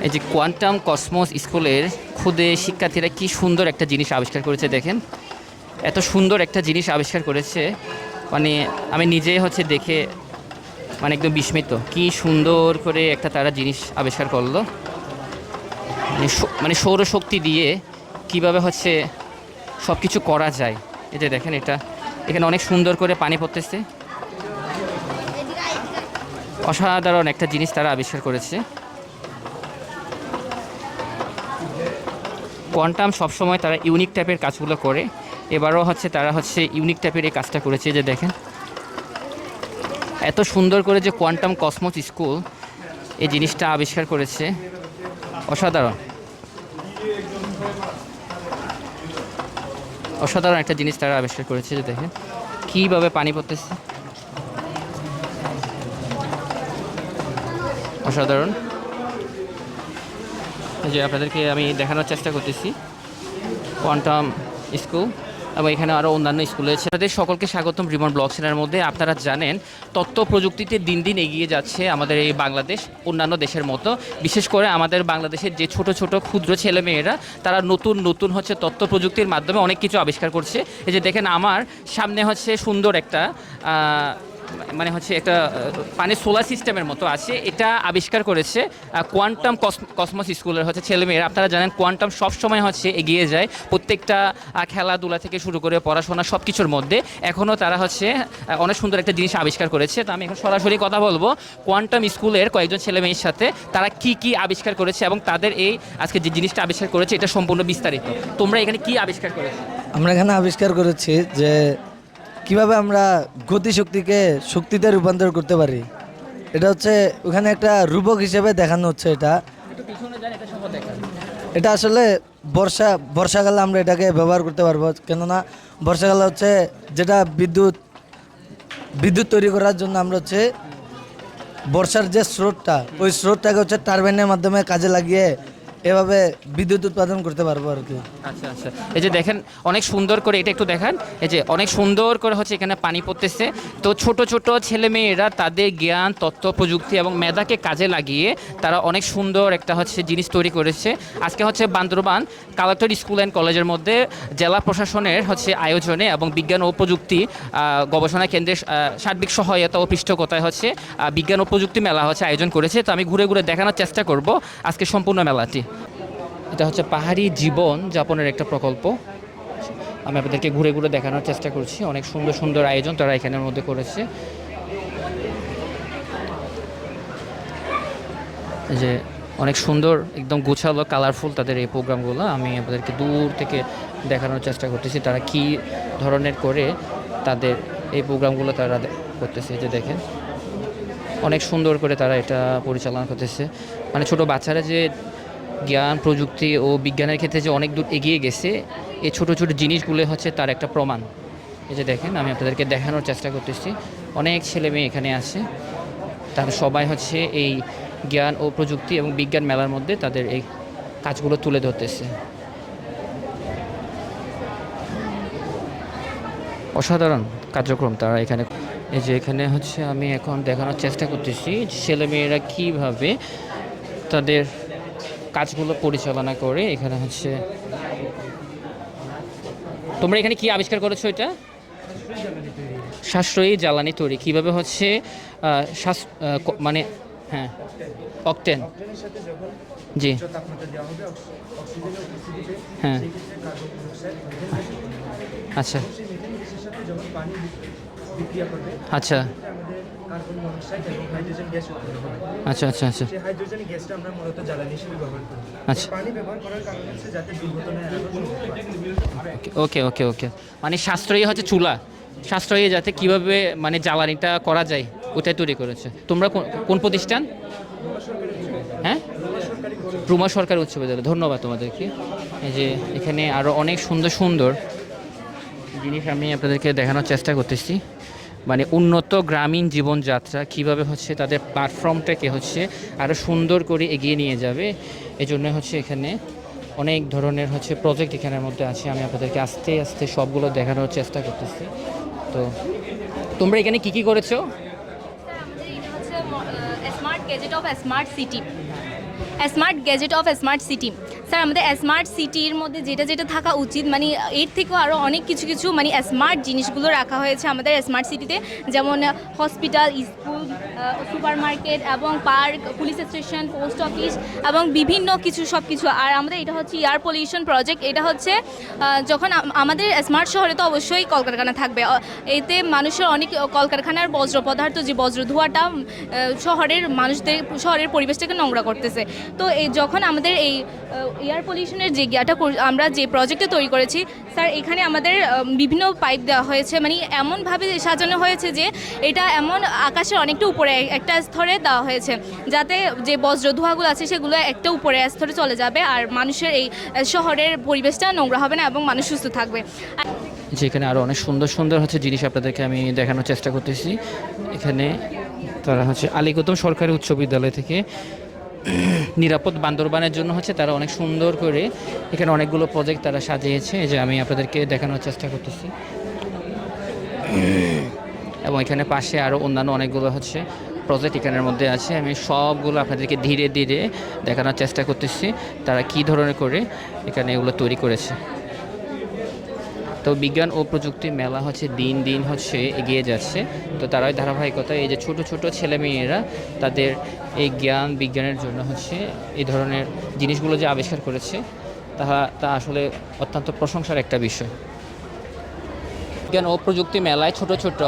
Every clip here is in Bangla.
এই যে কোয়ান্টাম কসমোস স্কুলের খুদে শিক্ষার্থীরা কি সুন্দর একটা জিনিস আবিষ্কার করেছে দেখেন। এত সুন্দর একটা জিনিস আবিষ্কার করেছে, মানে আমি নিজে হচ্ছে দেখে মানে একদম বিস্মিত। কি সুন্দর করে একটা তারা জিনিস আবিষ্কার করলো, মানে সৌরশক্তি দিয়ে কিভাবে হচ্ছে সব কিছু করা যায়। এই যে দেখেন, এখানে অনেক সুন্দর করে পানি পড়তেছে। অসাধারণ একটা জিনিস তারা আবিষ্কার করেছে। কোয়ান্টাম সবসময় তারা ইউনিক টাইপের কাজগুলো করে, এবারও হচ্ছে তারা হচ্ছে ইউনিক টাইপের এই কাজটা করেছে। যে দেখেন এত সুন্দর করে যে কোয়ান্টাম কসমোস স্কুল এই জিনিসটা আবিষ্কার করেছে, অসাধারণ অসাধারণ একটা জিনিস তারা আবিষ্কার করেছে। যে দেখেন কীভাবে পানি পড়তেছে, অসাধারণ। যে আপনাদেরকে আমি দেখানোর চেষ্টা করতেছি কোয়ান্টাম স্কুল, এবং এখানে আরও অন্যান্য স্কুল রয়েছে। আপনাদের সকলকে স্বাগতম রিমন ব্লগ চ্যানেলের মধ্যে। আপনারা জানেন তথ্য প্রযুক্তিতে দিন দিন এগিয়ে যাচ্ছে আমাদের এই বাংলাদেশ অন্যান্য দেশের মতো। বিশেষ করে আমাদের বাংলাদেশের যে ছোট ছোট ক্ষুদ্র ছেলেমেয়েরা তারা নতুন নতুন হচ্ছে তথ্য প্রযুক্তির মাধ্যমে অনেক কিছু আবিষ্কার করছে। এই যে দেখেন আমার সামনে হচ্ছে সুন্দর একটা মানে হচ্ছে একটা পানির সোলার সিস্টেমের মতো আছে, এটা আবিষ্কার করেছে কোয়ান্টাম কসমোস স্কুলের হচ্ছে ছেলেমেয়েরা। আপনারা জানেন কোয়ান্টাম সবসময় হচ্ছে এগিয়ে যায় প্রত্যেকটা খেলাধুলা থেকে শুরু করে পড়াশোনা সব কিছুর মধ্যে। এখনও তারা হচ্ছে অনেক সুন্দর একটা জিনিস আবিষ্কার করেছে। তো আমি এখন সরাসরি কথা বলবো কোয়ান্টাম স্কুলের কয়েকজন ছেলেমেয়ের সাথে, তারা কি কি আবিষ্কার করেছে এবং তাদের এই আজকে যে জিনিসটা আবিষ্কার করেছে এটা সম্পূর্ণ বিস্তারিত। তোমরা এখানে কি আবিষ্কার করেছো? আমরা এখানে আবিষ্কার করেছি যে কিভাবে আমরা গতিশক্তিকে শক্তিতে রূপান্তর করতে পারি। এটা হচ্ছে ওখানে একটা রূপক হিসেবে দেখানো হচ্ছে। এটা আসলে বর্ষাকালে আমরা এটাকে ব্যবহার করতে পারবো, কেননা বর্ষাকালে হচ্ছে যেটা বিদ্যুৎ তৈরি করার জন্য আমরা হচ্ছে বর্ষার যে স্রোতটা, ওই স্রোতটাকে হচ্ছে টারবাইনের মাধ্যমে কাজে লাগিয়ে এভাবে বিদ্যুৎ উৎপাদন করতে পারবো আর কি। আচ্ছা আচ্ছা, এই যে দেখেন অনেক সুন্দর করে, এটা একটু দেখান। এই যে অনেক সুন্দর করে হচ্ছে এখানে পানি পড়তেছে। তো ছোট ছোট ছেলে মেয়েরা তাদের জ্ঞান, তথ্য প্রযুক্তি এবং মেধাকে কাজে লাগিয়ে তারা অনেক সুন্দর একটা হচ্ছে জিনিস তৈরি করেছে। আজকে হচ্ছে বান্দরবান কালেক্টর স্কুল অ্যান্ড কলেজের মধ্যে জেলা প্রশাসনের হচ্ছে আয়োজনে এবং বিজ্ঞান ও প্রযুক্তি গবেষণা কেন্দ্রের সার্বিক সহায়তা ও পৃষ্ঠপোষকতায় হচ্ছে বিজ্ঞান ও প্রযুক্তি মেলা হচ্ছে আয়োজন করেছে। তো আমি ঘুরে ঘুরে দেখানোর চেষ্টা করব আজকে সম্পূর্ণ মেলাটি। এটা হচ্ছে পাহাড়ি জীবন যাপনের একটা প্রকল্প। আমি আপনাদেরকে ঘুরে ঘুরে দেখানোর চেষ্টা করছি। অনেক সুন্দর সুন্দর আয়োজন তারা এখানের মধ্যে করেছে। যে অনেক সুন্দর একদম গোছালো কালারফুল তাদের এই প্রোগ্রামগুলো। আমি আপনাদেরকে দূর থেকে দেখানোর চেষ্টা করতেছি তারা কি ধরনের করে তাদের এই প্রোগ্রামগুলো তারা করতেছে। যে দেখেন অনেক সুন্দর করে তারা এটা পরিচালনা করতেছে। মানে ছোট বাচ্চারা যে জ্ঞান, প্রযুক্তি ও বিজ্ঞানের ক্ষেত্রে যে অনেক দূর এগিয়ে গেছে, এই ছোটো ছোটো জিনিসগুলো হচ্ছে তার একটা প্রমাণ। এই যে দেখেন আমি আপনাদেরকে দেখানোর চেষ্টা করতেছি, অনেক ছেলে মেয়ে এখানে আছে, তারা সবাই হচ্ছে এই জ্ঞান ও প্রযুক্তি এবং বিজ্ঞান মেলার মধ্যে তাদের এই কাজগুলো তুলে ধরতেছে। অসাধারণ কার্যক্রম তারা এখানে। এই যে এখানে হচ্ছে আমি এখন দেখানোর চেষ্টা করতেছি ছেলেমেয়েরা কীভাবে তাদের কাজগুলো পরিচালনা করে। এখানে হচ্ছে তোমরা এখানে কি আবিষ্কার করেছো? এটা সাশ্রয়ী জ্বালানি তৈরি কীভাবে হচ্ছে মানে হ্যাঁ অকটেন, জি হ্যাঁ আচ্ছা আচ্ছা আচ্ছা আচ্ছা আচ্ছা হাইড্রোজেন গ্যাসটা আমরা মূলত জ্বালানি হিসেবে ব্যবহার করি। আচ্ছা, পানি ব্যবহার করার কারণ হচ্ছে যাতে দুর্ঘটনা ওকে ওকে ওকে, মানে সাশ্রয়ী হচ্ছে চুলা, সাশ্রয়ী যাতে কিভাবে মানে জ্বালানিটা করা যায় ওটাই তৈরি করেছে। তোমরা কোন প্রতিষ্ঠান? হ্যাঁ, রুমা সরকারি উচ্চ বিদ্যালয়। ধন্যবাদ তোমাদেরকে। এই যে এখানে আরও অনেক সুন্দর সুন্দর জিনিস আমি আপনাদেরকে দেখানোর চেষ্টা করতেছি। মানে উন্নত গ্রামীণ জীবনযাত্রা কীভাবে হচ্ছে তাদের প্ল্যাটফর্মটাকে হচ্ছে আরও সুন্দর করে এগিয়ে নিয়ে যাবে, এই জন্য হচ্ছে এখানে অনেক ধরনের হচ্ছে প্রজেক্ট এখানের মধ্যে আছে। আমি আপনাদেরকে আস্তে আস্তে সবগুলো দেখানোর চেষ্টা করতেছি। তো তোমরা এখানে কী কী করেছো? Smart gadget of smart city. Smart gadget of smart city. Sir আমাদের স্মার্ট সিটির মধ্যে যেটা যেটা থাকা উচিত মানে এর থেকেও আরও অনেক কিছু কিছু মানে স্মার্ট জিনিসগুলো রাখা হয়েছে আমাদের স্মার্ট সিটিতে, যেমন হসপিটাল, স্কুল, সুপার মার্কেট এবং park, police station, post office এবং বিভিন্ন কিছু সব কিছু। আর আমাদের এটা হচ্ছে এয়ার পলিউশন প্রজেক্ট। এটা হচ্ছে যখন আমাদের স্মার্ট শহরে তো অবশ্যই কলকারখানা থাকবে, এতে মানুষের অনেক কলকারখানার বজ্র পদার্থ যে বজ্র ধোঁয়াটা শহরের মানুষদের শহরের পরিবেশটাকে নোংরা করতেছে। তো এই যখন আমাদের এই এয়ার পলিউশনের যে গিয়াটা আমরা যে প্রজেক্টে তৈরি করেছি স্যার, এখানে আমাদের বিভিন্ন পাইপ দেওয়া হয়েছে, মানে এমনভাবে সাজানো হয়েছে যে এটা এমন আকাশের অনেকটা উপরে একটা স্তরে দেওয়া হয়েছে, যাতে যে বজ্র ধোঁয়াগুলো আছে সেগুলো একটা উপরে স্তরে চলে যাবে আর মানুষের এই শহরের পরিবেশটা নোংরা হবে না এবং মানুষ সুস্থ থাকবে। যেখানে আরও অনেক সুন্দর সুন্দর হচ্ছে জিনিস আপনাদেরকে আমি দেখানোর চেষ্টা করতেছি। এখানে তারা হচ্ছে আলী গৌতম সরকারি উচ্চ বিদ্যালয় থেকে নিরাপদ বান্দরবানের জন্য হচ্ছে তারা অনেক সুন্দর করে এখানে অনেকগুলো প্রজেক্ট তারা সাজিয়েছে, যে আমি আপনাদেরকে দেখানোর চেষ্টা করতেছি। এবং এখানে পাশে আরও অন্যান্য অনেকগুলো হচ্ছে প্রজেক্ট এখানের মধ্যে আছে। আমি সবগুলো আপনাদেরকে ধীরে ধীরে দেখানোর চেষ্টা করতেছি তারা কী ধরনের করে এখানে এগুলো তৈরি করেছে। তো বিজ্ঞান ও প্রযুক্তি মেলা হচ্ছে দিন দিন হচ্ছে এগিয়ে যাচ্ছে। তো তারাই ধারাবাহিকতা এই যে ছোট ছোট ছেলেমেয়েরা তাদের এই জ্ঞান বিজ্ঞানের জন্য হচ্ছে এই ধরনের জিনিসগুলো যে আবিষ্কার করেছে তা আসলে অত্যন্ত প্রশংসার একটা বিষয়। বিজ্ঞান ও প্রযুক্তি মেলায় ছোট ছোট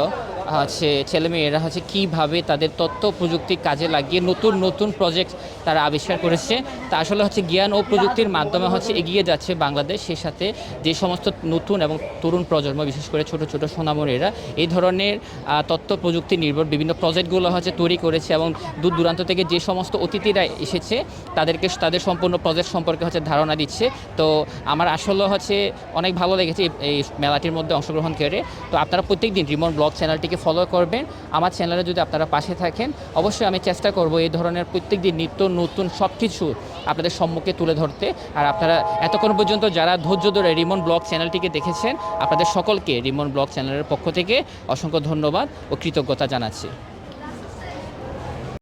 হচ্ছে ছেলেমেয়েরা হচ্ছে কীভাবে তাদের তথ্য প্রযুক্তি কাজে লাগিয়ে নতুন নতুন প্রজেক্ট তারা আবিষ্কার করেছে। তা আসলে হচ্ছে জ্ঞান ও প্রযুক্তির মাধ্যমে হচ্ছে এগিয়ে যাচ্ছে বাংলাদেশ। সেই সাথে যে সমস্ত নতুন এবং তরুণ প্রজন্ম, বিশেষ করে ছোট ছোট সোনামণিরা এই ধরনের তথ্য প্রযুক্তি নির্ভর বিভিন্ন প্রজেক্টগুলো হচ্ছে তৈরি করেছে এবং দূর দূরান্ত থেকে যে সমস্ত অতিথিরা এসেছে তাদেরকে তাদের সম্পূর্ণ প্রজেক্ট সম্পর্কে হচ্ছে ধারণা দিচ্ছে। তো আমার আসলে হচ্ছে অনেক ভালো লেগেছে এই মেলাটির মধ্যে অংশগ্রহণ করে। তো আপনারা প্রত্যেকদিন রিমন ব্লগ চ্যানেলটিকে ফলো করবেন। আমার চ্যানেলে যদি আপনারা পাশে থাকেন অবশ্যই আমি চেষ্টা করব এই ধরনের প্রত্যেকদিন নিত্য নতুন সব কিছু আপনাদের সম্মুখে তুলে ধরতে। আর আপনারা এতক্ষণ পর্যন্ত যারা ধৈর্য ধরে রিমন ব্লগ চ্যানেলটিকে দেখেছেন আপনাদের সকলকে রিমন ব্লগ চ্যানেলের পক্ষ থেকে অসংখ্য ধন্যবাদ ও কৃতজ্ঞতা জানাচ্ছি।